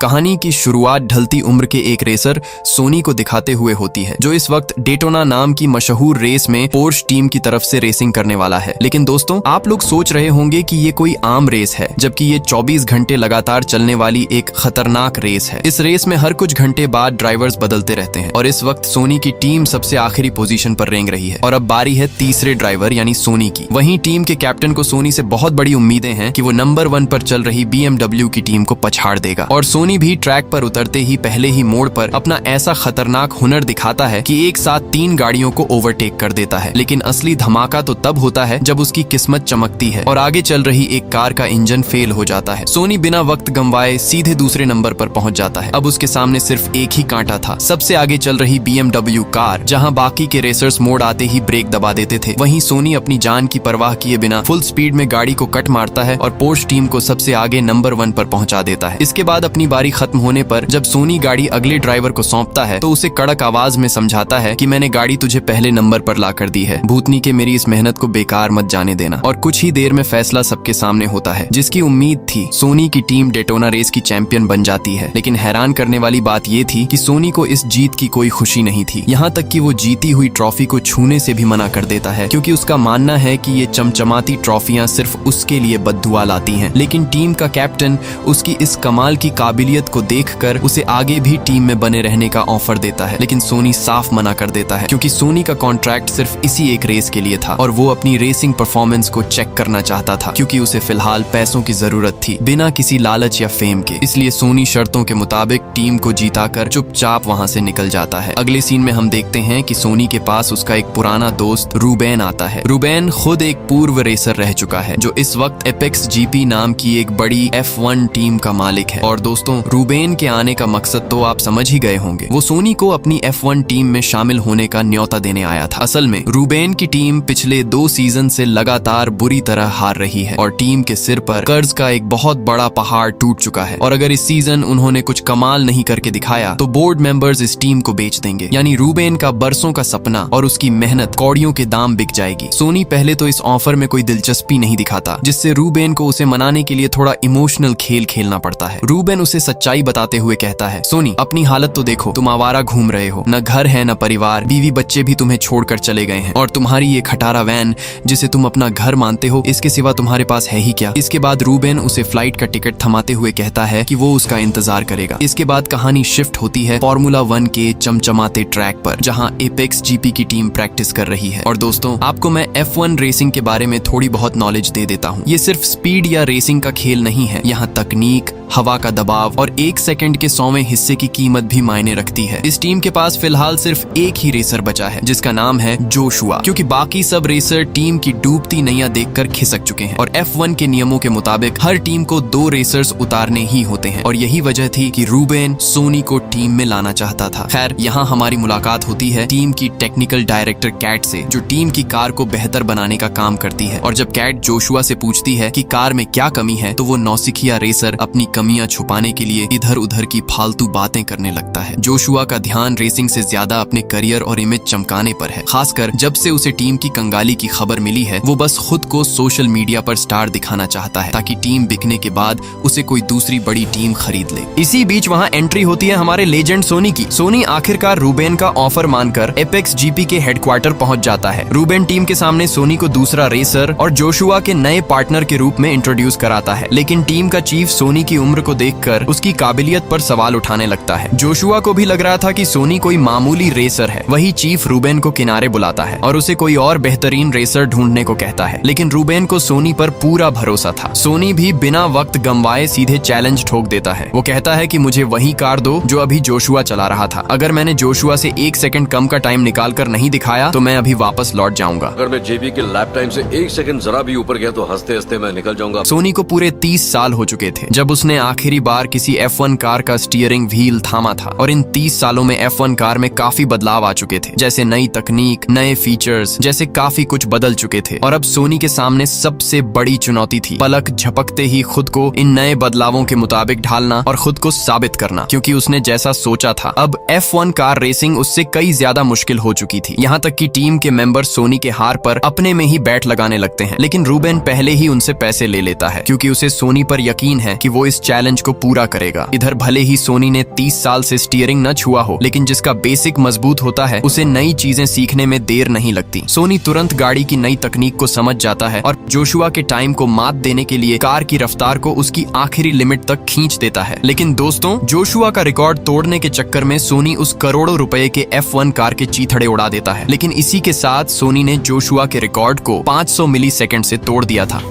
कहानी की शुरुआत ढलती उम्र के एक रेसर सोनी को दिखाते हुए होती है, जो इस वक्त डेटोना नाम की मशहूर रेस में पोर्श टीम की तरफ से रेसिंग करने वाला है। लेकिन दोस्तों, आप लोग सोच रहे होंगे कि ये कोई आम रेस है, जबकि ये 24 घंटे लगातार चलने वाली एक खतरनाक रेस है। इस रेस में हर कुछ घंटे बाद ड्राइवर्स बदलते रहते हैं और इस वक्त सोनी की टीम सबसे आखिरी पोजीशन पर रेंग रही है और अब बारी है तीसरे ड्राइवर यानी सोनी की। वहीं टीम के कैप्टन को सोनी से बहुत बड़ी उम्मीदें हैं कि वो नंबर 1 पर चल रही BMW की टीम को पछाड़ देगा और सोनी भी ट्रैक पर उतरते ही पहले ही मोड़ पर अपना ऐसा खतरनाक हुनर दिखाता है कि एक साथ 3 गाड़ियों को ओवरटेक कर देता है। लेकिन असली धमाका तो तब होता है जब उसकी किस्मत चमकती है और आगे चल रही एक कार का इंजन फेल हो जाता है। सोनी बिना वक्त गंवाए सीधे दूसरे नंबर पर पहुंच जाता है। अब उसके सामने सिर्फ एक ही कांटा था, सबसे आगे चल रही BMW कार। जहां बाकी के रेसर्स मोड़ आते ही ब्रेक दबा देते थे, वहीं सोनी अपनी जान की परवाह किए बिना फुल स्पीड में गाड़ी को कट मारता है और पोर्श टीम को सबसे आगे नंबर 1 पर पहुंचा देता है। इसके बाद अपनी बारी खत्म होने पर जब सोनी गाड़ी अगले ड्राइवर को सौंपता है तो उसे कड़क आवाज में समझाता है कि मैंने गाड़ी तुझे पहले नंबर पर ला कर दी है, भूतनी के मेरी इस मेहनत को बेकार मत जाने देना। और कुछ ही देर में फैसला सबके सामने होता है। जिसकी उम्मीद थी सोनी की टीम डेटोना रेस की चैंपियन बन जाती है, लेकिन हैरान करने वाली बात ये थी कि सोनी को इस जीत की कोई खुशी नहीं थी। यहाँ तक कि वो जीती हुई ट्रॉफी को छूने से भी मना कर देता है, क्योंकि उसका मानना है कि ये चमचमाती ट्रॉफियां सिर्फ उसके लिए बद्दुआ लाती हैं। लेकिन टीम का कैप्टन उसकी इस कमाल की काबिलियत को देखकर उसे आगे भी टीम में बने रहने का ऑफर देता है, लेकिन सोनी साफ मना कर देता है, क्योंकि सोनी का कॉन्ट्रैक्ट सिर्फ इसी एक रेस के लिए था और वो अपनी रेसिंग परफॉर्मेंस को चेक करना चाहता था, क्योंकि उसे फिलहाल पैसों की जरूरत थी बिना किसी लालच या फेम के। इसलिए सोनी शर्तों के मुताबिक टीम को जीताकर चुपचाप वहां से निकल जाता है। अगले सीन में हम देखते हैं कि सोनी के पास उसका एक पुराना दोस्त रूबेन आता है। रूबेन खुद एक पूर्व रेसर रह चुका है, जो इस वक्त एपेक्स GP नाम की एक बड़ी F1 टीम का मालिक है। और दोस्तों, रूबेन के आने का मकसद तो आप समझ ही गए होंगे। वो सोनी को अपनी F1 टीम में शामिल होने का न्योता देने आया था। असल में रूबेन की टीम पिछले 2 सीजन से लगातार बुरी तरह हार रही है और टीम के सिर पर कर्ज का एक बहुत बड़ा पहाड़ टूट चुका है। और अगर इस सीजन उन्होंने कुछ कमाल नहीं करके दिखाया तो बोर्ड मेंबर्स इस टीम को बेच देंगे, यानी रूबेन का बरसों का सपना और उसकी मेहनत कौड़ियों के दाम बिक जाएगी। सोनी पहले तो इस ऑफर में कोई दिलचस्पी नहीं दिखाता, जिससे रूबेन को उसे मनाने के लिए थोड़ा इमोशनल खेल खेलना पड़ता है। रूबेन उसे सच्चाई बताते हुए कहता है, सोनी, अपनी हालत तो देखो, तुम आवारा घूम रहे हो, न घर है न परिवार, बीवी बच्चे भी तुम्हें छोड़कर चले गए हैं और तुम्हारी ये खटारा वैन जिसे तुम अपना घर मानते हो, इसके सिवा तुम्हारे पास है ही क्या। इसके बाद रूबेन उसे फ्लाइट का टिकट थमाते हुए कहता है कि वो उसका इंतजार करेगा। इसके बाद कहानी शिफ्ट होती है फॉर्मूला 1 के चमचमाते ट्रैक पर, जहां एपेक्स GP की टीम प्रैक्टिस कर रही है। और दोस्तों, आपको मैं F1 रेसिंग के बारे में थोड़ी बहुत नॉलेज दे देता हूँ। ये सिर्फ स्पीड या रेसिंग का खेल नहीं है, यहाँ तकनीक, हवा का दबाव और 1 सेकंड के 100वें हिस्से की कीमत भी मायने रखती है। इस टीम के पास फिलहाल सिर्फ एक ही रेसर बचा है, जिसका नाम है जोशुआ, क्योंकि बाकी सब रेसर टीम की डूबती नैया देखकर खिसक चुके हैं और F1 के नियमों के मुताबिक हर टीम को 2 रेसर्स उतारने ही होते हैं। और यही वजह थी कि रूबेन सोनी को टीम में लाना चाहता था। खैर, यहाँ हमारी मुलाकात होती है टीम की टेक्निकल डायरेक्टर कैट से, जो टीम की कार को बेहतर बनाने का काम करती है। और जब कैट जोशुआ से पूछती है कि कार में क्या कमी है, तो वो नौसिखिया रेसर अपनी कमियां छुपाने के लिए इधर उधर की फालतू बातें करने लगता है। जोशुआ का ध्यान रेसिंग से ज्यादा अपने करियर और इमेज चमकाने पर है। खासकर जब से उसे टीम की कंगाली की खबर मिली है, वो बस खुद को सोशल मीडिया पर स्टार दिखाना चाहता है, ताकि टीम बिकने के बाद उसे कोई दूसरी बड़ी टीम खरीद ले। इसी बीच वहाँ एंट्री होती है हमारे लेजेंड सोनी की। सोनी आखिरकार रूबेन का ऑफर मानकर एपेक्स GP के हेडक्वार्टर पहुंच जाता है। रूबेन टीम के सामने सोनी को दूसरा रेसर और जोशुआ के नए पार्टनर के रूप में इंट्रोड्यूस कराता है, लेकिन टीम का चीफ सोनी की उम्र को देखकर उसकी काबिलियत पर सवाल उठाने लगता है। जोशुआ को भी लग रहा था कि सोनी कोई मामूली रेसर है। वही चीफ रूबेन को किनारे बुलाता है और उसे कोई और बेहतरीन रेसर ढूंढने को कहता है, लेकिन रूबेन को सोनी पर पूरा भरोसा था। सोनी भी बिना वक्त गंवाए सीधे चैलेंज ठोक देता है। वो कहता है कि मुझे वही कार दो जो अभी जोशुआ चला रहा था। अगर मैंने जोशुआ से 1 सेकंड कम का टाइम निकाल कर नहीं दिखाया तो मैं अभी वापस लौट जाऊंगा। अगर मैं JP के लैप टाइम से 1 सेकंड जरा भी ऊपर गया तो हंसते हंसते मैं निकल जाऊंगा। सोनी को पूरे 30 साल हो चुके थे जब उसने आखिरी बार किसी F1 कार का स्टीयरिंग व्हील थामा था, और इन 30 सालों में F1 कार में काफी बदलाव आ चुके थे, जैसे नई तकनीक, नए फीचर्स, जैसे काफी कुछ बदल चुके थे। और अब सोनी के सामने सबसे बड़ी चुनौती थी पलक झपकते ही खुद को इन नए बदलावों के मुताबिक ढालना और खुद को साबित करना, क्योंकि उसने जैसा सोचा था अब F1 कार रेसिंग उससे कई ज्यादा मुश्किल हो चुकी थी। यहाँ तक कि टीम के मेंबर सोनी के हार पर अपने में ही बैट लगाने लगते हैं, लेकिन रूबेन पहले ही उनसे पैसे ले लेता है, क्योंकि उसे सोनी पर यकीन है कि वो इस चैलेंज को पूरा करेगा। इधर भले ही सोनी ने 30 साल से स्टीयरिंग न छुआ हो, लेकिन जिसका बेसिक मजबूत होता है उसे नई चीजें सीखने में देर नहीं लगती। सोनी तुरंत गाड़ी की नई तकनीक को समझ जाता है और जोशुआ के टाइम को मात देने के लिए कार की रफ्तार को उसकी आखिरी लिमिट तक खींच देता है। लेकिन दोस्तों, जोशुआ का रिकॉर्ड तोड़ने के चक्कर में सोनी उस करोड़ों रुपए के F1 कार के चीथड़े उड़ा देता है। लेकिन इसी के साथ सोनी ने जोशुआ के रिकॉर्ड को 500 मिलीसेकंड से तोड़ दिया था।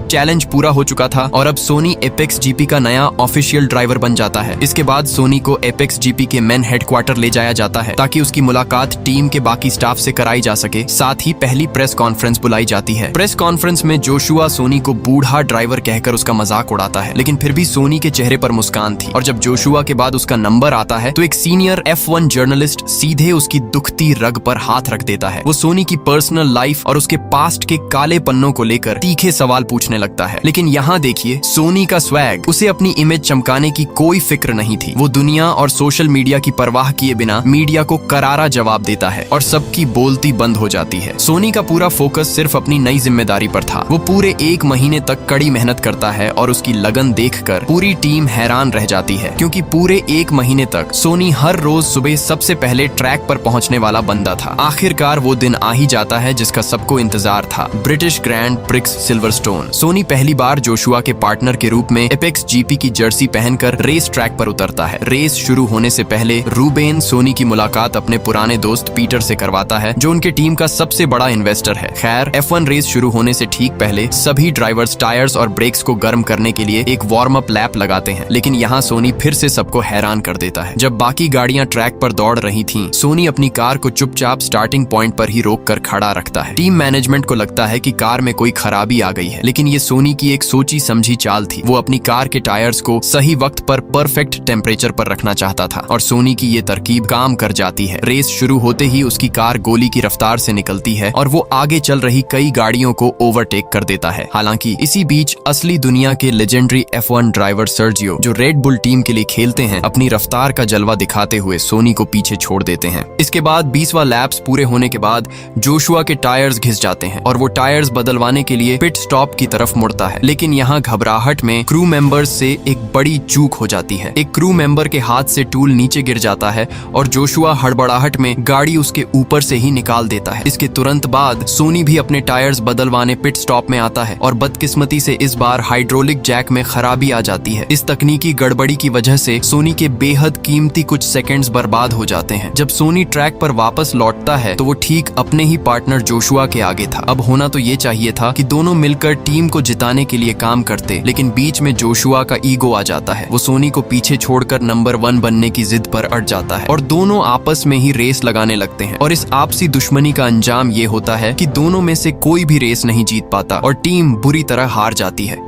चैलेंज पूरा हो चुका था और अब सोनी एपेक्स जीपी का नया ऑफिशियल ड्राइवर बन जाता है। इसके बाद सोनी को एपेक्स जीपी के मेन हेडक्वार्टर ले जाया जाता है ताकि उसकी मुलाकात टीम के बाकी स्टाफ से कराई जा सके। साथ ही पहली प्रेस कॉन्फ्रेंस बुलाई जाती है। प्रेस कॉन्फ्रेंस में जोशुआ सोनी को बूढ़ा ड्राइवर कहकर उसका मजाक उड़ाता है, लेकिन फिर भी सोनी के चेहरे पर मुस्कान थी। और जब जोशुआ के बाद उसका नंबर आता है तो एक सीनियर F1 जर्नलिस्ट सीधे उसकी दुखती रग पर हाथ रख देता है। वो सोनी की पर्सनल लाइफ और उसके पास्ट के काले पन्नों को लेकर तीखे सवाल पूछने लगता है। लेकिन यहाँ देखिए सोनी का स्वैग, उसे अपनी इमेज चमकाने की कोई फिक्र नहीं थी। वो दुनिया और सोशल मीडिया की परवाह किए बिना मीडिया को करारा जवाब देता है और सबकी बोलती बंद हो जाती है। सोनी का पूरा फोकस सिर्फ अपनी नई जिम्मेदारी पर था। वो पूरे 1 महीने तक कड़ी मेहनत करता है और उसकी लगन देखकर पूरी टीम हैरान रह जाती है, क्योंकि पूरे 1 महीने तक सोनी हर रोज सुबह सबसे पहले ट्रैक पर पहुंचने वाला बंदा था। आखिरकार वो दिन आ ही जाता है जिसका सबको इंतजार था, British Grand Prix Silverstone. Sonny पहली बार जोशुआ के पार्टनर के रूप में एपेक्स जीपी की जर्सी पहनकर रेस ट्रैक पर उतरता है। रेस शुरू होने से पहले रूबेन सोनी की मुलाकात अपने पुराने दोस्त पीटर से करवाता है, जो उनके टीम का सबसे बड़ा इन्वेस्टर है। खैर, F1 रेस शुरू होने से ठीक पहले सभी ड्राइवर्स टायर्स और ब्रेक्स को गर्म करने के लिए एक वार्म अप लैप लगाते हैं। लेकिन यहाँ सोनी फिर से सबको हैरान कर देता है। जब बाकी गाड़ियां ट्रैक पर दौड़ रही थीं, सोनी अपनी कार को चुपचाप स्टार्टिंग पॉइंट पर ही रोक कर खड़ा रखता है। टीम मैनेजमेंट को लगता है कि कार में कोई खराबी आ गई है, लेकिन ये सोनी की एक सोची समझी चाल थी। वो अपनी कार के टायर्स को सही वक्त पर परफेक्ट टेम्परेचर पर रखना चाहता था और सोनी की ये तरकीब काम कर जाती है। रेस शुरू होते ही उसकी कार गोली की रफ्तार से निकलती है और वो आगे चल रही कई गाड़ियों को ओवरटेक कर देता है। हालांकि इसी बीच असली दुनिया के लेजेंडरी F1 ड्राइवर सर्जियो, जो रेड बुल टीम के लिए खेलते हैं, अपनी रफ्तार का जलवा दिखाते हुए सोनी को पीछे छोड़ देते हैं। इसके बाद 20वां लैप्स पूरे होने के बाद जोशुआ के टायर्स घिस जाते हैं और वो टायर्स बदलवाने के लिए पिट स्टॉप की तरफ मुड़ता है। लेकिन यहाँ घबराहट में क्रू मेंबर्स से एक बड़ी चूक हो जाती है। एक क्रू मेंबर के हाथ से टूल नीचे गिर जाता है और जोशुआ हड़बड़ाहट में गाड़ी उसके ऊपर से ही निकाल देता है। इसके तुरंत बाद सोनी भी अपने टायर्स बदलवाने पिट स्टॉप में आता है और बदकिस्मती से इस बार हाइड्रोलिक जैक में खराबी आ जाती है। इस तकनीकी गड़बड़ी की वजह से सोनी के बेहद कीमती कुछ सेकंड्स बर्बाद हो जाते हैं। जब सोनी ट्रैक पर वापस लौटता है तो वो ठीक अपने ही पार्टनर जोशुआ के आगे था। अब होना तो ये चाहिए था कि दोनों मिलकर टीम को जिताने के लिए काम करते, लेकिन बीच में जोशुआ का ईगो आ जाता है। वो सोनी को पीछे छोड़कर नंबर 1 बनने की जिद पर अड़ जाता है और दोनों आपस में ही रेस लगाने लगते हैं। और इस आपसी दुश्मनी का अंजाम ये होता है कि दोनों में से कोई भी रेस नहीं जीत पाता और टीम बुरी तरह हार जाती है।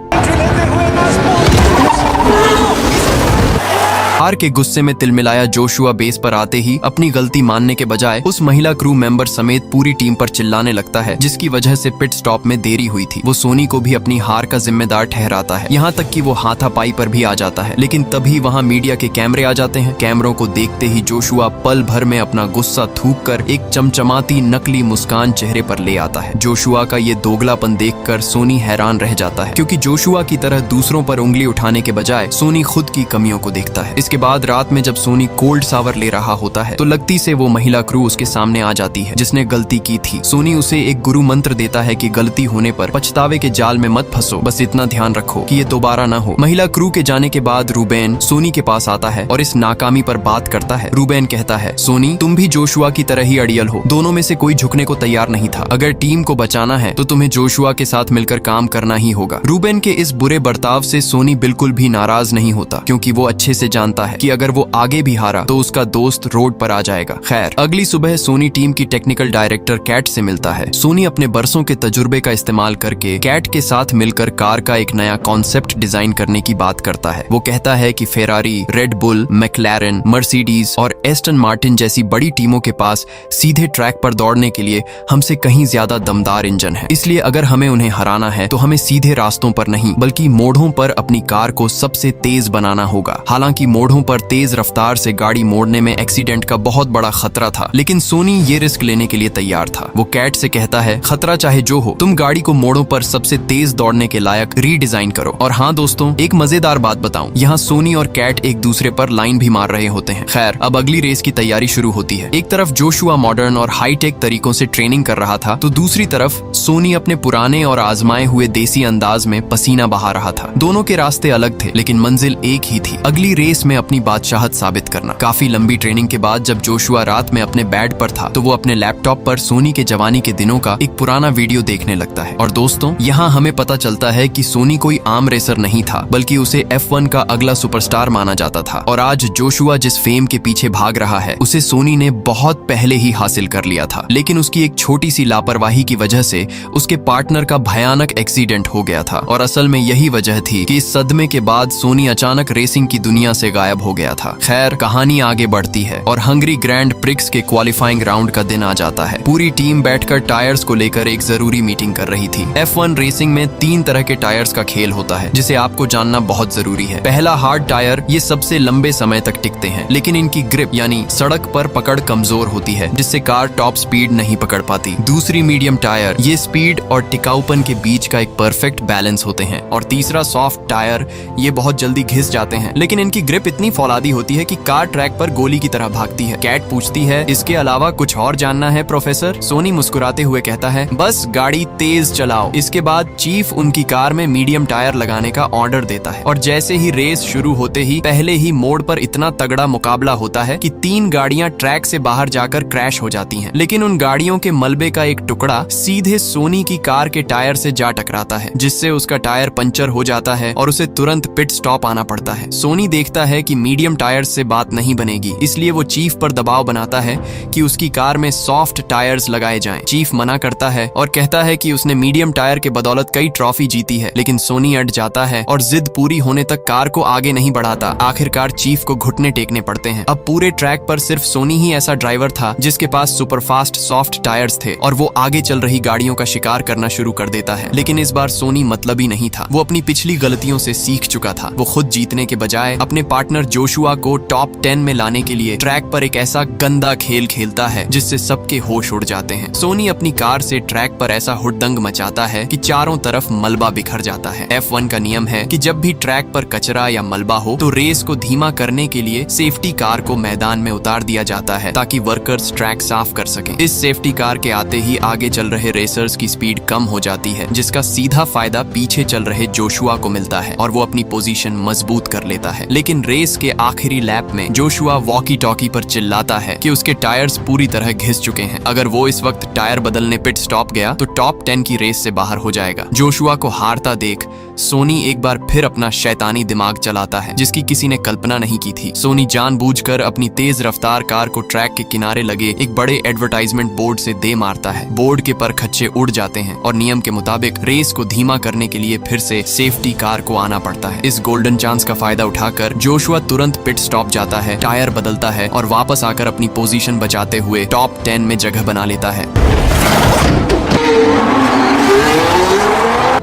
हार के गुस्से में तिलमिलाया जोशुआ बेस पर आते ही अपनी गलती मानने के बजाय उस महिला क्रू मेंबर समेत पूरी टीम पर चिल्लाने लगता है, जिसकी वजह से पिट स्टॉप में देरी हुई थी। वो सोनी को भी अपनी हार का जिम्मेदार ठहराता है, यहाँ तक कि वो हाथापाई पर भी आ जाता है। लेकिन तभी वहाँ मीडिया के कैमरे आ जाते हैं। कैमरों को देखते ही जोशुआ पल भर में अपना गुस्सा थूक कर एक चमचमाती नकली मुस्कान चेहरे पर ले आता है। जोशुआ का ये दोगलापन देखकर सोनी हैरान रह जाता है, क्योंकि जोशुआ की तरह दूसरों पर उंगली उठाने के बजाय सोनी खुद की कमियों को देखता है। इसके बाद रात में जब सोनी कोल्ड सावर ले रहा होता है तो लगती से वो महिला क्रू उसके सामने आ जाती है जिसने गलती की थी। सोनी उसे एक गुरु मंत्र देता है कि गलती होने पर पछतावे के जाल में मत फंसो, बस इतना ध्यान रखो कि ये दोबारा ना हो। महिला क्रू के जाने के बाद रूबेन सोनी के पास आता है और इस नाकामी पर बात करता है। रूबेन कहता है, सोनी तुम भी जोशुआ की तरह ही अड़ियल हो, दोनों में से कोई झुकने को तैयार नहीं था। अगर टीम को बचाना है तो तुम्हें जोशुआ के साथ मिलकर काम करना ही होगा। रूबेन के इस बुरे बर्ताव से सोनी बिल्कुल भी नाराज नहीं होता, क्योंकि वो अच्छे से जानता है कि अगर वो आगे भी हारा तो उसका दोस्त रोड पर आ जाएगा। खैर, अगली सुबह सोनी टीम की टेक्निकल डायरेक्टर कैट से मिलता है। सोनी अपने बरसों के तजुर्बे का इस्तेमाल करके कैट के साथ मिलकर कार का एक नया कॉन्सेप्ट डिजाइन करने की बात करता है। वो कहता है कि फेरारी, रेड बुल, मैक्लैरेन, मर्सिडीज और एस्टन मार्टिन जैसी बड़ी टीमों के पास सीधे ट्रैक पर दौड़ने के लिए हमसे कहीं ज्यादा दमदार इंजन है। इसलिए अगर हमें उन्हें हराना है तो हमें सीधे रास्तों पर नहीं बल्कि मोड़ों पर अपनी कार को सबसे तेज बनाना होगा। हालांकि मोड़ों मोड़ों पर तेज रफ्तार से गाड़ी मोड़ने में एक्सीडेंट का बहुत बड़ा खतरा था, लेकिन सोनी ये रिस्क लेने के लिए तैयार था। वो कैट से कहता है, खतरा चाहे जो हो, तुम गाड़ी को मोड़ों पर सबसे तेज दौड़ने के लायक रीडिजाइन करो। और हाँ दोस्तों, एक मजेदार बात बताऊं, यहाँ सोनी और कैट एक दूसरे पर लाइन भी मार रहे होते हैं। खैर, अब अगली रेस की तैयारी शुरू होती है। एक तरफ जोशुआ मॉडर्न और हाईटेक तरीकों से ट्रेनिंग कर रहा था, तो दूसरी तरफ सोनी अपने पुराने और आजमाए हुए देसी अंदाज में पसीना बहा रहा था। दोनों के रास्ते अलग थे, लेकिन मंजिल एक ही थी, अगली रेस में अपनी बादशाहत साबित करना। काफी लंबी ट्रेनिंग के बाद जब जोशुआ रात में अपने बेड पर था, तो वो अपने लैपटॉप पर सोनी के जवानी के दिनों का एक पुराना वीडियो देखने लगता है। और दोस्तों, यहाँ हमें पता चलता है कि सोनी कोई आम रेसर नहीं था, बल्कि उसे F1 का अगला सुपरस्टार माना जाता था। और आज जोशुआ जिस फेम के पीछे भाग रहा है, उसे सोनी ने बहुत पहले ही हासिल कर लिया था। लेकिन उसकी एक छोटी सी लापरवाही की वजह से उसके पार्टनर का भयानक एक्सीडेंट हो गया था। और असल में यही वजह थी कि इस सदमे के बाद सोनी अचानक रेसिंग की दुनिया से गायब हो गया था। खैर, कहानी आगे बढ़ती है और हंगरी ग्रैंड प्रिक्स के क्वालिफाइंग राउंड का दिन आ जाता है। पूरी टीम बैठकर टायर्स को लेकर एक जरूरी मीटिंग कर रही थी। F1 रेसिंग में 3 तरह के टायर्स का खेल होता है, जिसे आपको जानना बहुत जरूरी है। पहला हार्ड टायर, ये सबसे लंबे समय तक टिकते हैं, लेकिन इनकी ग्रिप यानी सड़क पर पकड़ कमजोर होती है, जिससे कार टॉप स्पीड नहीं पकड़ पाती। दूसरी मीडियम टायर, ये स्पीड और टिकाऊपन के बीच का एक परफेक्ट बैलेंस होते हैं। और तीसरा सॉफ्ट टायर, ये बहुत जल्दी घिस जाते हैं, लेकिन इनकी ग्रिप इतनी फौलादी होती है कि कार ट्रैक पर गोली की तरह भागती है। कैट पूछती है, इसके अलावा कुछ और जानना है प्रोफेसर? सोनी मुस्कुराते हुए कहता है, बस गाड़ी तेज चलाओ। इसके बाद चीफ उनकी कार में मीडियम टायर लगाने का ऑर्डर देता है। और जैसे ही रेस शुरू होते ही पहले ही मोड़ पर इतना तगड़ा मुकाबला होता है कि 3 गाड़ियां ट्रैक से बाहर जाकर क्रैश हो जाती हैं। लेकिन उन गाड़ियों के मलबे का एक टुकड़ा सीधे सोनी की कार के टायर से जा टकराता है, जिससे उसका टायर पंचर हो जाता है और उसे तुरंत पिट स्टॉप आना पड़ता है। सोनी देखता है कि मीडियम टायर्स से बात नहीं बनेगी, इसलिए वो चीफ पर दबाव बनाता है कि उसकी कार में सॉफ्ट टायर्स लगाए जाएं। चीफ मना करता है और कहता है कि उसने मीडियम टायर के बदौलत कई ट्रॉफी जीती है, लेकिन सोनी अड़ जाता है और जिद पूरी होने तक कार को आगे नहीं बढ़ाता। आखिरकार चीफ को घुटने टेकने पड़ते हैं। अब पूरे ट्रैक पर सिर्फ सोनी ही ऐसा ड्राइवर था जिसके पास सुपरफास्ट सॉफ्ट टायर्स थे, और वो आगे चल रही गाड़ियों का शिकार करना शुरू कर देता है। लेकिन इस बार सोनी मतलबी नहीं था। वो अपनी पिछली गलतियों से सीख चुका था। वो खुद जीतने के बजाय अपने पार्टनर जोशुआ को टॉप 10 में लाने के लिए ट्रैक पर एक ऐसा गंदा खेल खेलता है जिससे सबके होश उड़ जाते हैं। सोनी अपनी कार से ट्रैक पर ऐसा हुड़दंग मचाता है कि चारों तरफ मलबा बिखर जाता है। F1 का नियम है कि जब भी ट्रैक पर कचरा या मलबा हो, तो रेस को धीमा करने के लिए सेफ्टी कार को मैदान में उतार दिया जाता है, ताकि वर्कर्स ट्रैक साफ कर सकें। इस सेफ्टी कार के आते ही आगे चल रहे रेसर्स की स्पीड कम हो जाती है, जिसका सीधा फायदा पीछे चल रहे जोशुआ को मिलता है और वो अपनी पोजीशन मजबूत कर लेता है। लेकिन रेस के आखिरी लैप में जोशुआ वॉकी टॉकी पर चिल्लाता है कि उसके टायर्स पूरी तरह घिस चुके हैं। अगर वो इस वक्त टायर बदलने पिट स्टॉप गया तो टॉप 10 की रेस से बाहर हो जाएगा। जोशुआ को हारता देख सोनी एक बार फिर अपना शैतानी दिमाग चलाता है, जिसकी किसी ने कल्पना नहीं की थी। सोनी जानबूझकर अपनी तेज रफ्तार कार को ट्रैक के किनारे लगे एक बड़े एडवर्टाइजमेंट बोर्ड से दे मारता है। बोर्ड के पर खच्चे उड़ जाते हैं और नियम के मुताबिक रेस को धीमा करने के लिए फिर से सेफ्टी कार को आना पड़ता है। इस गोल्डन चांस का फायदा उठाकर जोशुआ तुरंत पिट स्टॉप जाता है, टायर बदलता है और वापस आकर अपनी पोजीशन बचाते हुए टॉप 10 में जगह बना लेता है।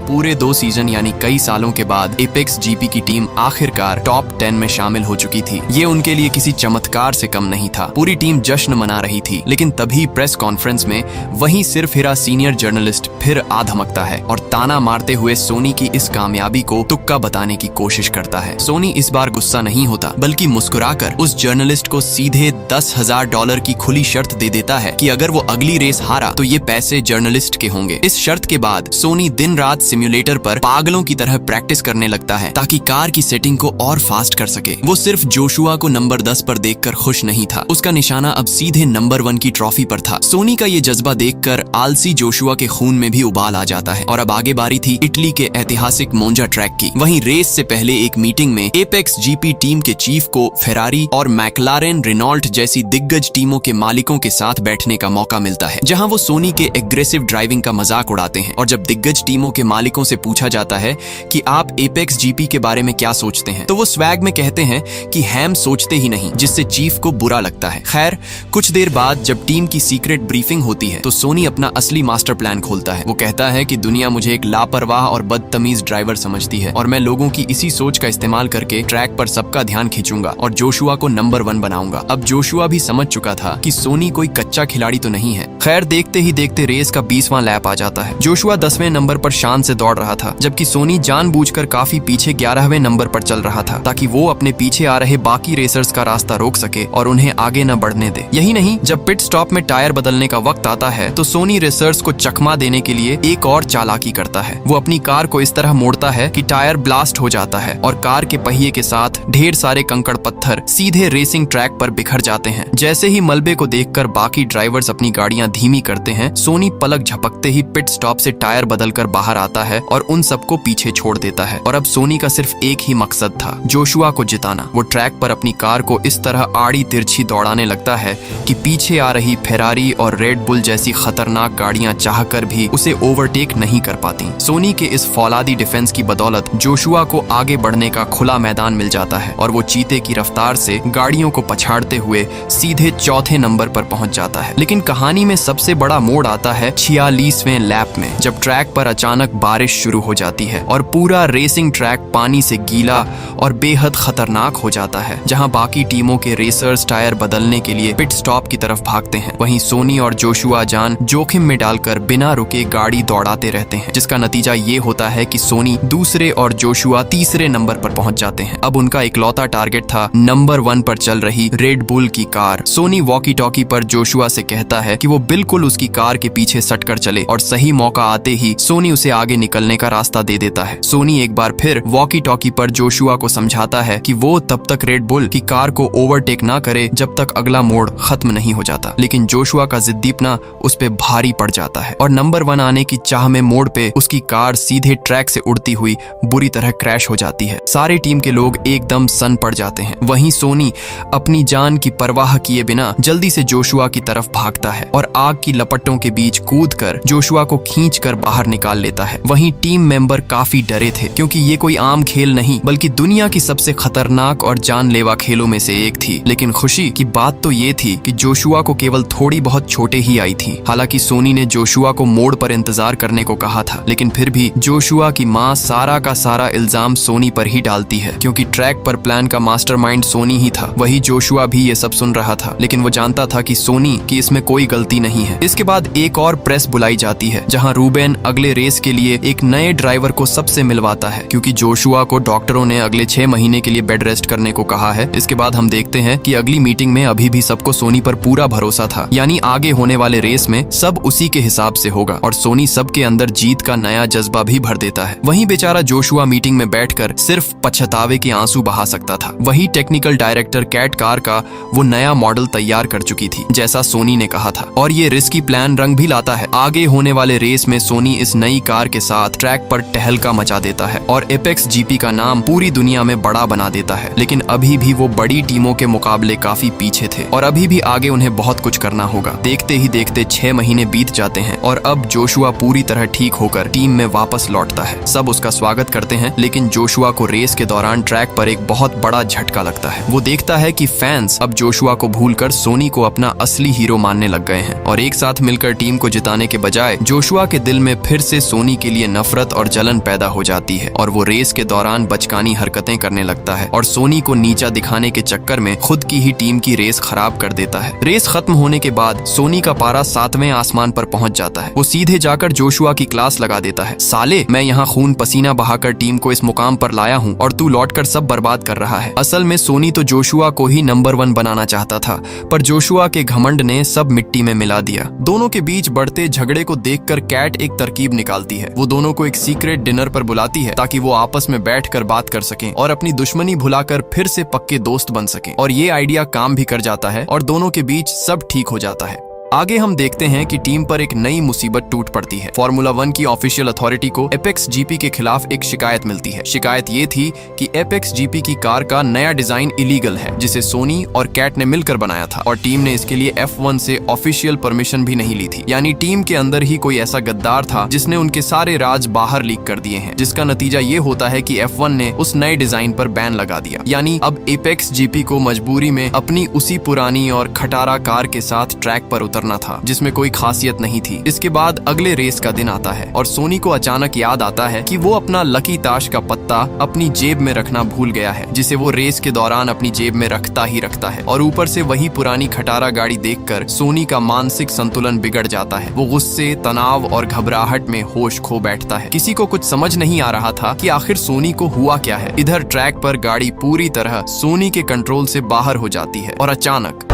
पूरे 2 सीजन यानी कई सालों के बाद एपेक्स जीपी की टीम आखिरकार टॉप 10 में शामिल हो चुकी थी। ये उनके लिए किसी चमत्कार से कम नहीं था। पूरी टीम जश्न मना रही थी, लेकिन तभी प्रेस कॉन्फ्रेंस में वहीं सिर्फ हिरा सीनियर जर्नलिस्ट फिर आ धमकता है और ताना मारते हुए सोनी की इस कामयाबी को तुक्का बताने की कोशिश करता है। सोनी इस बार गुस्सा नहीं होता, बल्कि मुस्कुराकर उस जर्नलिस्ट को सीधे $10,000 की खुली शर्त दे देता है कि अगर वो अगली रेस हारा तो ये पैसे जर्नलिस्ट के होंगे। इस शर्त के बाद सोनी दिन रात सिम्युलेटर पर पागलों की तरह प्रैक्टिस करने लगता है, ताकि कार की सेटिंग को और फास्ट कर सके। वो सिर्फ जोशुआ को नंबर 10 पर देखकर खुश नहीं था, उसका निशाना अब सीधे नंबर 1 की ट्रॉफी पर था। सोनी का ये जज्बा देखकर आलसी जोशुआ के खून में भी उबाल आ जाता है। और अब आगे बारी थी इटली के ऐतिहासिक मोंजा ट्रैक की। वहीं रेस से पहले एक मीटिंग में एपेक्स जीपी टीम के चीफ को फेरारी और मैक्लारेन रेनॉल्ट जैसी दिग्गज टीमों के मालिकों के साथ बैठने का मौका मिलता है, जहां वो सोनी के एग्रेसिव ड्राइविंग का मजाक उड़ाते हैं। और जब दिग्गज टीमों के मालिक नागरिकों से पूछा जाता है कि आप एपेक्स जीपी के बारे में क्या सोचते हैं, तो वो स्वैग में कहते हैं कि हम सोचते ही नहीं, जिससे चीफ को बुरा लगता है। खैर, कुछ देर बाद जब टीम की सीक्रेट ब्रीफिंग होती है तो सोनी अपना असली मास्टर प्लान खोलता है। वो कहता है कि दुनिया मुझे एक लापरवाह और बदतमीज ड्राइवर समझती है और मैं लोगों की इसी सोच का इस्तेमाल करके ट्रैक पर सबका ध्यान खींचूंगा और जोशुआ को नंबर 1 बनाऊंगा। अब जोशुआ भी समझ चुका था कि सोनी कोई कच्चा खिलाड़ी तो नहीं है। खैर, देखते ही देखते रेस का 20वां लैप आ जाता है। जोशुआ 10वें नंबर पर शान से दौड़ रहा था, जबकि सोनी जानबूझकर काफी पीछे 11वें नंबर पर चल रहा था ताकि वो अपने पीछे आ रहे बाकी रेसर्स का रास्ता रोक सके और उन्हें आगे न बढ़ने दे। यही नहीं, जब पिट स्टॉप में टायर बदलने का वक्त आता है तो सोनी रेसर्स को चकमा देने के लिए एक और चालाकी करता है। वो अपनी कार को इस तरह मोड़ता है कि टायर ब्लास्ट हो जाता है और कार के पहिए के साथ ढेर सारे कंकड़ पत्थर सीधे रेसिंग ट्रैक पर बिखर जाते हैं। जैसे ही मलबे को देखकर बाकी ड्राइवर्स अपनी गाड़ियां धीमी करते हैं, सोनी पलक झपकते ही पिट स्टॉप से टायर बदलकर बाहर आता है और उन सबको पीछे छोड़ देता है। और अब सोनी का सिर्फ एक ही मकसद था, जोशुआ को जिताना। वो ट्रैक पर अपनी कार को इस तरह आड़ी तिरछी दौड़ाने लगता है कि पीछे आ रही फेरारी और रेड बुल जैसी खतरनाक गाड़ियां चाहकर भी उसे ओवरटेक नहीं कर पाती। सोनी के इस फौलादी डिफेंस की बदौलत जोशुआ को आगे बढ़ने का खुला मैदान मिल जाता है और वो चीते की रफ्तार से गाड़ियों को पछाड़ते हुए सीधे चौथे नंबर पर पहुंच जाता है। लेकिन कहानी में सबसे बड़ा मोड़ आता है 46वें लैप में, जब ट्रैक पर अचानक बारिश शुरू हो जाती है और पूरा रेसिंग ट्रैक पानी से गीला और बेहद खतरनाक हो जाता है। जहां बाकी टीमों के रेसर्स टायर बदलने के लिए पिट स्टॉप की तरफ भागते हैं, वहीं सोनी और जोशुआ जान जोखिम में डालकर बिना रुके गाड़ी दौड़ाते रहते हैं, जिसका नतीजा ये होता है कि सोनी दूसरे और जोशुआ तीसरे नंबर पर पहुंच जाते हैं। अब उनका इकलौता टारगेट था नंबर 1 पर चल रही रेड बुल की कार। सोनी वॉकी टॉकी पर जोशुआ से कहता है कि वो बिल्कुल उसकी कार के पीछे सटकर चले और सही मौका आते ही सोनी उसे आगे निकलने का रास्ता दे देता है। सोनी एक बार फिर वॉकी टॉकी पर जोशुआ को समझाता है कि वो तब तक रेड बुल की कार को ओवरटेक ना करे जब तक अगला मोड़ खत्म नहीं हो जाता। लेकिन जोशुआ का जिद्दीपना उस पे भारी पड़ जाता है और नंबर 1 आने की चाह में मोड़ पे उसकी कार सीधे ट्रैक से उड़ती हुई बुरी तरह क्रैश हो जाती है। सारे टीम के लोग एकदम सन पड़ जाते हैं। वहीं सोनी अपनी जान की परवाह किए बिना जल्दी से जोशुआ की तरफ भागता है और आग की लपटों के बीच कूदकर जोशुआ को खींचकर बाहर निकाल लेता है। वहीं टीम मेंबर काफी डरे थे, क्योंकि ये कोई आम खेल नहीं बल्कि दुनिया की सबसे खतरनाक और जानलेवा खेलों में से एक थी। लेकिन खुशी की बात तो ये थी कि जोशुआ को केवल थोड़ी बहुत चोटें ही आई थी। हालांकि सोनी ने जोशुआ को मोड़ पर इंतजार करने को कहा था, लेकिन फिर भी जोशुआ की माँ सारा का सारा इल्जाम सोनी पर ही डालती है, क्योंकि ट्रैक पर प्लान का मास्टरमाइंड सोनी ही था। वही जोशुआ भी ये सब सुन रहा था, लेकिन वो जानता था कि सोनी की इसमें कोई गलती नहीं है। इसके बाद एक और प्रेस बुलाई जाती है, जहां रूबेन अगले रेस के लिए एक नए ड्राइवर को सबसे मिलवाता है, क्योंकि जोशुआ को डॉक्टरों ने अगले 6 महीने के लिए बेड रेस्ट करने को कहा है। इसके बाद हम देखते हैं कि अगली मीटिंग में अभी भी सबको सोनी पर पूरा भरोसा था, यानी आगे होने वाले रेस में सब उसी के हिसाब से होगा और सोनी सबके अंदर जीत का नया जज्बा भी भर देता है। वहीं बेचारा जोशुआ मीटिंग में बैठकर सिर्फ पछतावे के आंसू बहा सकता था। वही टेक्निकल डायरेक्टर कैट कार का वो नया मॉडल तैयार कर चुकी थी, जैसा सोनी ने कहा था, और ये रिस्की प्लान रंग भी लाता है। आगे होने वाले रेस में सोनी इस नई कार के साथ ट्रैक पर टहलका मचा देता है और एपेक्स जीपी का नाम पूरी दुनिया में बड़ा बना देता है। लेकिन अभी भी वो बड़ी टीमों के मुकाबले काफी पीछे थे और अभी भी आगे उन्हें बहुत कुछ करना होगा। देखते ही देखते 6 महीने बीत जाते हैं और अब जोशुआ पूरी तरह ठीक होकर टीम में वापस लौटता है। सब उसका स्वागत करते हैं, लेकिन जोशुआ को रेस के दौरान ट्रैक पर एक बहुत बड़ा झटका लगता है। वो देखता है कि फैंस अब जोशुआ को भूलकर सोनी को अपना असली हीरो मानने लग गए हैं और एक साथ मिलकर टीम को जिताने के बजाय जोशुआ के दिल में फिर से सोनी के लिए नफरत और जलन पैदा हो जाती है और वो रेस के दौरान बचकानी हरकतें करने लगता है और सोनी को नीचा दिखाने के चक्कर में खुद की ही टीम की रेस खराब कर देता है। रेस खत्म होने के बाद सोनी का पारा 7वें आसमान पर पहुंच जाता है। वो सीधे जाकर जोशुआ की क्लास लगा देता है। साले, मैं यहाँ खून पसीना बहाकर टीम को इस मुकाम पर लाया हूँ और तू लौटकर सब बर्बाद कर रहा है। असल में सोनी तो जोशुआ को ही नंबर 1 बनाना चाहता था, पर जोशुआ के घमंड ने सब मिट्टी में मिला दिया। दोनों के बीच बढ़ते झगड़े को देखकर कैट एक तरकीब निकालती है। वो दोनों को एक सीक्रेट डिनर पर बुलाती है ताकि वो आपस में बैठकर बात कर सकें और अपनी दुश्मनी भुलाकर फिर से पक्के दोस्त बन सकें। और ये आइडिया काम भी कर जाता है और दोनों के बीच सब ठीक हो जाता है। आगे हम देखते हैं कि टीम पर एक नई मुसीबत टूट पड़ती है। फार्मूला 1 की ऑफिशियल अथॉरिटी को एपेक्स जीपी के खिलाफ एक शिकायत मिलती है। शिकायत ये थी कि एपेक्स जीपी की कार का नया डिजाइन इलीगल है, जिसे सोनी और कैट ने मिलकर बनाया था और टीम ने इसके लिए F1 से ऑफिशियल परमिशन भी नहीं ली थी। यानी टीम के अंदर ही कोई ऐसा गद्दार था जिसने उनके सारे राज बाहर लीक कर दिए हैं, जिसका नतीजा ये होता है कि F1 ने उस नए डिजाइन पर बैन लगा दिया। यानी अब एपेक्स जीपी को मजबूरी में अपनी उसी पुरानी और खटारा कार के साथ ट्रैक पर उतरना था, जिसमें कोई खासियत नहीं थी। इसके बाद अगले रेस का दिन आता है और सोनी को अचानक याद आता है कि वो अपना लकी ताश का पत्ता अपनी जेब में रखना भूल गया है, जिसे वो रेस के दौरान अपनी जेब में रखता ही रखता है। और ऊपर से वही पुरानी खटारा गाड़ी देखकर सोनी का मानसिक संतुलन बिगड़ जाता है। वो गुस्से, तनाव और घबराहट में होश खो बैठता है। किसी को कुछ समझ नहीं आ रहा था कि आखिर सोनी को हुआ क्या है। इधर ट्रैक पर गाड़ी पूरी तरह सोनी के कंट्रोल से बाहर हो जाती है और अचानक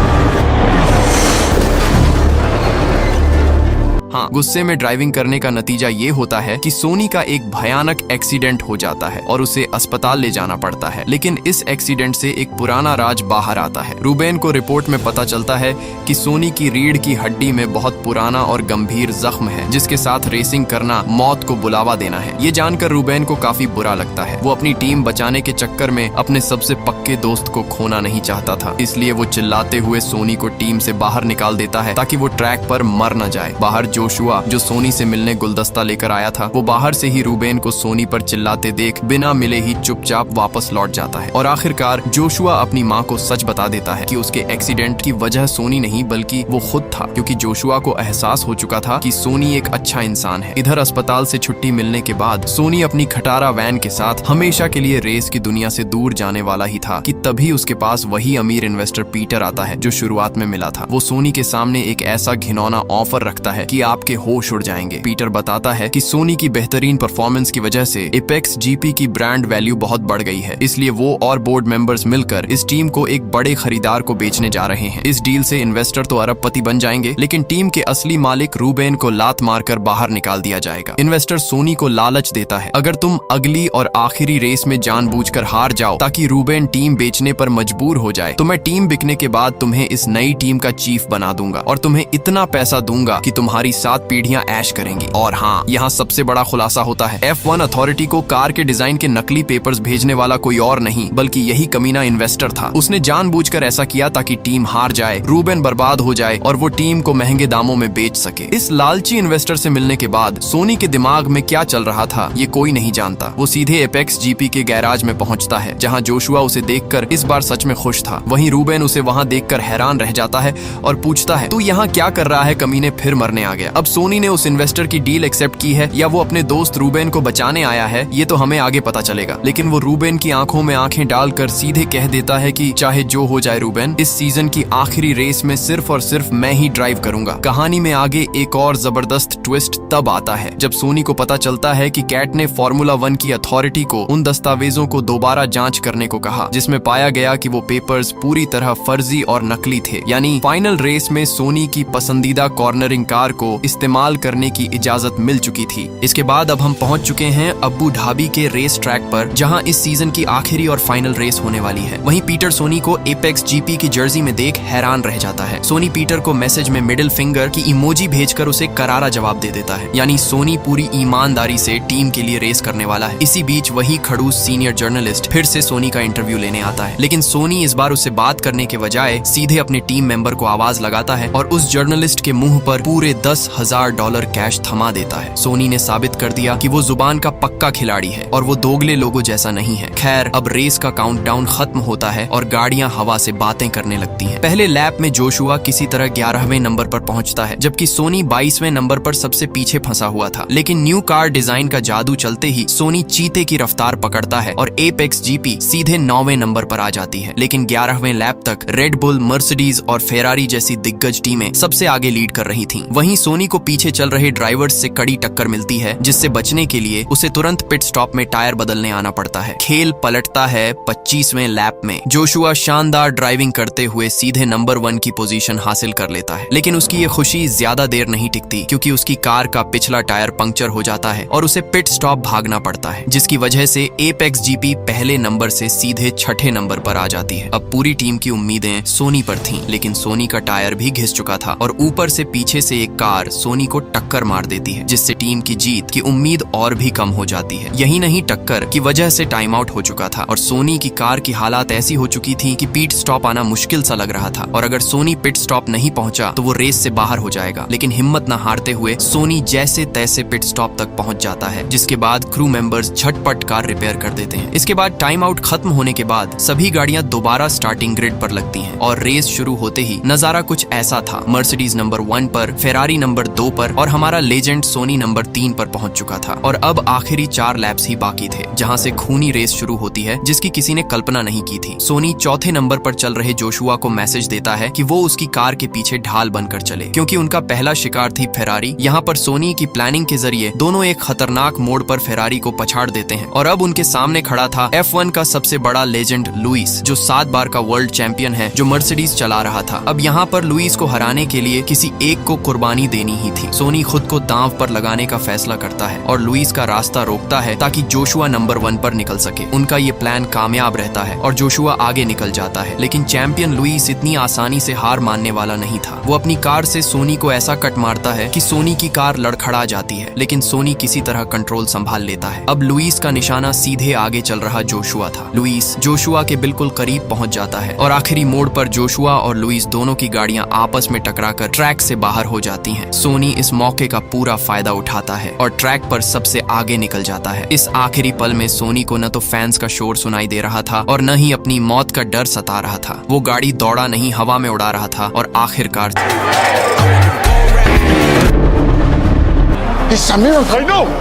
गुस्से में ड्राइविंग करने का नतीजा ये होता है कि सोनी का एक भयानक एक्सीडेंट हो जाता है और उसे अस्पताल ले जाना पड़ता है। लेकिन इस एक्सीडेंट से एक पुराना राज बाहर आता है। रूबेन को रिपोर्ट में पता चलता है कि सोनी की रीढ़ की हड्डी में बहुत पुराना और गंभीर जख्म है, जिसके साथ रेसिंग करना मौत को बुलावा देना है। ये जानकर रूबेन को काफी बुरा लगता है। वो अपनी टीम बचाने के चक्कर में अपने सबसे पक्के दोस्त को खोना नहीं चाहता था, इसलिए वो चिल्लाते हुए सोनी को टीम से बाहर निकाल देता है ताकि वो ट्रैक पर मर न जाए। बाहर जोशुआ, जो सोनी से मिलने गुलदस्ता लेकर आया था, वो बाहर से ही रूबेन को सोनी पर चिल्लाते देख बिना मिले ही चुपचाप वापस लौट जाता है। और आखिरकार जोशुआ अपनी माँ को सच बता देता है कि उसके एक्सीडेंट की वजह सोनी नहीं बल्कि वो खुद था, क्योंकि जोशुआ को एहसास हो चुका था कि सोनी एक अच्छा इंसान है। इधर अस्पताल से छुट्टी मिलने के बाद सोनी अपनी खटारा वैन के साथ हमेशा के लिए रेस की दुनिया से दूर जाने वाला ही था कि तभी उसके पास वही अमीर इन्वेस्टर पीटर आता है जो शुरुआत में मिला था। वो सोनी के सामने एक ऐसा घिनौना ऑफर रखता है कि आपके होश उड़ जाएंगे। पीटर बताता है कि सोनी की बेहतरीन परफॉर्मेंस की वजह से एपेक्स जीपी की ब्रांड वैल्यू बहुत बढ़ गई है, इसलिए वो और बोर्ड मेंबर्स मिलकर इस टीम को एक बड़े खरीदार को बेचने जा रहे हैं। इस डील से इन्वेस्टर तो अरबपति बन जाएंगे, लेकिन टीम के असली मालिक रूबेन को लात मारकर बाहर निकाल दिया जाएगा। इन्वेस्टर सोनी को लालच देता है, अगर तुम अगली और आखिरी रेस में जानबूझकर हार जाओ ताकि रूबेन टीम बेचने पर मजबूर हो जाए, तो मैं टीम बिकने के बाद तुम्हें इस नई टीम का चीफ बना दूंगा और तुम्हें इतना पैसा दूंगा कि तुम्हारी 7 पीढ़ियां ऐश करेंगी। और हाँ, यहाँ सबसे बड़ा खुलासा होता है, F1 अथॉरिटी को कार के डिजाइन के नकली पेपर्स भेजने वाला कोई और नहीं बल्कि यही कमीना इन्वेस्टर था। उसने जानबूझकर ऐसा किया ताकि टीम हार जाए, रूबेन बर्बाद हो जाए और वो टीम को महंगे दामों में बेच सके। इस लालची इन्वेस्टर से मिलने के बाद सोनी के दिमाग में क्या चल रहा था ये कोई नहीं जानता। वो सीधे एपेक्स जीपी के गैराज में पहुंचता है, जहां जोशुआ उसे देखकर इस बार सच में खुश था। वहीं रूबेन उसे वहां देखकर हैरान रह जाता है और पूछता है, तू यहाँ क्या कर रहा है कमीने, फिर मरने आ गया। अब सोनी ने उस इन्वेस्टर की डील एक्सेप्ट की है या वो अपने दोस्त रूबेन को बचाने आया है, ये तो हमें आगे पता चलेगा। लेकिन वो रूबेन की आंखों में आंखें डालकर सीधे कह देता है कि चाहे जो हो जाए रूबेन, इस सीजन की आखिरी रेस में सिर्फ और सिर्फ मैं ही ड्राइव करूंगा। कहानी में आगे एक और जबरदस्त ट्विस्ट तब आता है जब सोनी को पता चलता है कि कैट ने फार्मूला 1 की अथॉरिटी को उन दस्तावेजों को दोबारा जांच करने को कहा जिसमें पाया गया कि वो पेपर्स पूरी तरह फर्जी और नकली थे। यानी फाइनल रेस में सोनी की पसंदीदा कॉर्नरिंग कार को इस्तेमाल करने की इजाजत मिल चुकी थी। इसके बाद अब हम पहुंच चुके हैं अबू धाबी के रेस ट्रैक पर, जहां इस सीजन की आखिरी और फाइनल रेस होने वाली है। वहीं पीटर सोनी को एपेक्स जीपी की जर्सी में देख हैरान रह जाता है। सोनी पीटर को मैसेज में मिडिल फिंगर की इमोजी भेजकर उसे करारा जवाब दे देता है। यानी सोनी पूरी ईमानदारी से टीम के लिए रेस करने वाला है। इसी बीच वही खड़ूस सीनियर जर्नलिस्ट फिर से सोनी का इंटरव्यू लेने आता है, लेकिन सोनी इस बार उससे बात करने के बजाय सीधे अपने टीम मेंबर को आवाज लगाता है और उस जर्नलिस्ट के मुंह पर पूरे $10,000 कैश थमा देता है। सोनी ने साबित कर दिया कि वो जुबान का पक्का खिलाड़ी है और वो दोगले लोगों जैसा नहीं है। खैर, अब रेस का काउंटडाउन खत्म होता है और गाड़ियां हवा से बातें करने लगती हैं। पहले लैप में जोशुआ किसी तरह 11वें नंबर पर पहुंचता है, जबकि सोनी 22वें नंबर पर सबसे पीछे फंसा हुआ था। लेकिन न्यू कार डिजाइन का जादू चलते ही सोनी चीते की रफ्तार पकड़ता है और एपेक्स जीपी सीधे 9वें नंबर पर आ जाती है। लेकिन 11वें लैप तक रेड बुल, मर्सिडीज और फेरारी जैसी दिग्गज टीमें सबसे आगे लीड कर रही थीं। वहीं सोनी सोनी को पीछे चल रहे ड्राइवर्स से कड़ी टक्कर मिलती है, जिससे बचने के लिए उसे तुरंत पिट स्टॉप में टायर बदलने आना पड़ता है। खेल पलटता है 25वें लैप में। जोशुआ शानदार ड्राइविंग करते हुए सीधे नंबर 1 की पोजीशन हासिल कर लेता है, लेकिन उसकी ये खुशी ज्यादा देर नहीं टिकती, क्योंकि उसकी कार का पिछला टायर पंक्चर हो जाता है और उसे पिट स्टॉप भागना पड़ता है, जिसकी वजह से एपेक्स जीपी पहले नंबर से सीधे 6ठे नंबर पर आ जाती है। अब पूरी टीम की उम्मीदें सोनी पर थीं, लेकिन सोनी का टायर भी घिस चुका था और ऊपर से पीछे से एक कार सोनी को टक्कर मार देती है, जिससे टीम की जीत की उम्मीद और भी कम हो जाती है। यही नहीं, टक्कर की वजह से टाइम आउट हो चुका था और सोनी की कार की हालात ऐसी हो चुकी थी कि पिट स्टॉप आना मुश्किल सा लग रहा था, और अगर सोनी पिट स्टॉप नहीं पहुंचा तो वो रेस से बाहर हो जाएगा। लेकिन हिम्मत न हारते हुए सोनी जैसे तैसे पिट स्टॉप तक पहुंच जाता है, जिसके बाद क्रू मेंबर्स झटपट कार रिपेयर कर देते हैं। इसके बाद टाइम आउट खत्म होने के बाद सभी गाड़ियां दोबारा स्टार्टिंग ग्रिड पर लगती हैं और रेस शुरू होते ही नजारा कुछ ऐसा था। मर्सिडीज नंबर 1 पर, फेरारी नंबर 2 पर और हमारा लेजेंड सोनी नंबर 3 पर पहुंच चुका था। और अब आखिरी 4 लैप्स ही बाकी थे, जहां से खूनी रेस शुरू होती है, जिसकी किसी ने कल्पना नहीं की थी। सोनी चौथे नंबर पर चल रहे जोशुआ को मैसेज देता है कि वो उसकी कार के पीछे ढाल बनकर चले, क्योंकि उनका पहला शिकार थी फेरारी। यहाँ पर सोनी की प्लानिंग के जरिए दोनों एक खतरनाक मोड़ पर फेरारी को पछाड़ देते हैं और अब उनके सामने खड़ा था F1 का सबसे बड़ा लेजेंड लुइस, जो 7 बार का वर्ल्ड चैंपियन है, जो मर्सिडीज चला रहा था। अब यहाँ पर लुइस को हराने के लिए किसी एक को कुर्बानी देनी ही थी। सोनी खुद को दांव पर लगाने का फैसला करता है और लुइस का रास्ता रोकता है ताकि जोशुआ नंबर 1 पर निकल सके। उनका ये प्लान कामयाब रहता है और जोशुआ आगे निकल जाता है, लेकिन चैंपियन लुइस इतनी आसानी से हार मानने वाला नहीं था। वो अपनी कार से सोनी को ऐसा कट मारता है कि सोनी की कार लड़खड़ा जाती है, लेकिन सोनी किसी तरह कंट्रोल संभाल लेता है। अब लुइस का निशाना सीधे आगे चल रहा जोशुआ था। लुइस जोशुआ के बिल्कुल करीब पहुंच जाता है और आखिरी मोड़ पर जोशुआ और लुइस दोनों की गाड़ियां आपस में टकराकर ट्रैक से बाहर हो जाती हैं। सोनी इस मौके का पूरा फायदा उठाता है और ट्रैक पर सबसे आगे निकल जाता है। इस आखिरी पल में सोनी को न तो फैंस का शोर सुनाई दे रहा था और न ही अपनी मौत का डर सता रहा था। वो गाड़ी दौड़ा नहीं, हवा में उड़ा रहा था और आखिरकार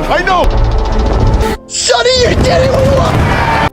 I know. Sonny, you're getting me.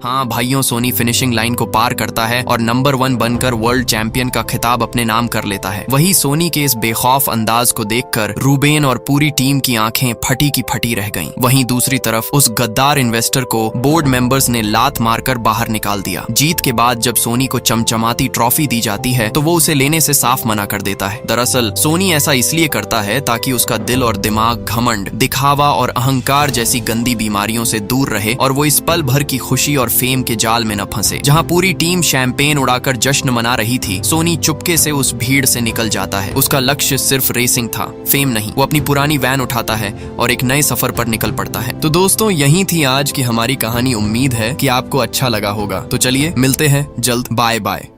हाँ भाइयों, सोनी फिनिशिंग लाइन को पार करता है और नंबर 1 बनकर वर्ल्ड चैंपियन का खिताब अपने नाम कर लेता है। वही सोनी के इस बेखौफ अंदाज को देखकर रूबेन और पूरी टीम की आंखें फटी की फटी रह गईं। वहीं दूसरी तरफ उस गद्दार इन्वेस्टर को बोर्ड मेंबर्स ने लात मारकर बाहर निकाल दिया। जीत के बाद जब सोनी को चमचमाती ट्रॉफी दी जाती है तो वो उसे लेने से साफ मना कर देता है। दरअसल सोनी ऐसा इसलिए करता है ताकि उसका दिल और दिमाग घमंड, दिखावा और अहंकार जैसी गंदी बीमारियों से दूर रहे और वो इस पल भर की खुशी और फेम के जाल में न फंसे। जहां पूरी टीम शैंपेन उड़ाकर जश्न मना रही थी, सोनी चुपके से उस भीड़ से निकल जाता है। उसका लक्ष्य सिर्फ रेसिंग था, फेम नहीं। वो अपनी पुरानी वैन उठाता है और एक नए सफर पर निकल पड़ता है। तो दोस्तों, यही थी आज की हमारी कहानी। उम्मीद है कि आपको अच्छा लगा होगा। तो चलिए मिलते हैं जल्द। Bye bye.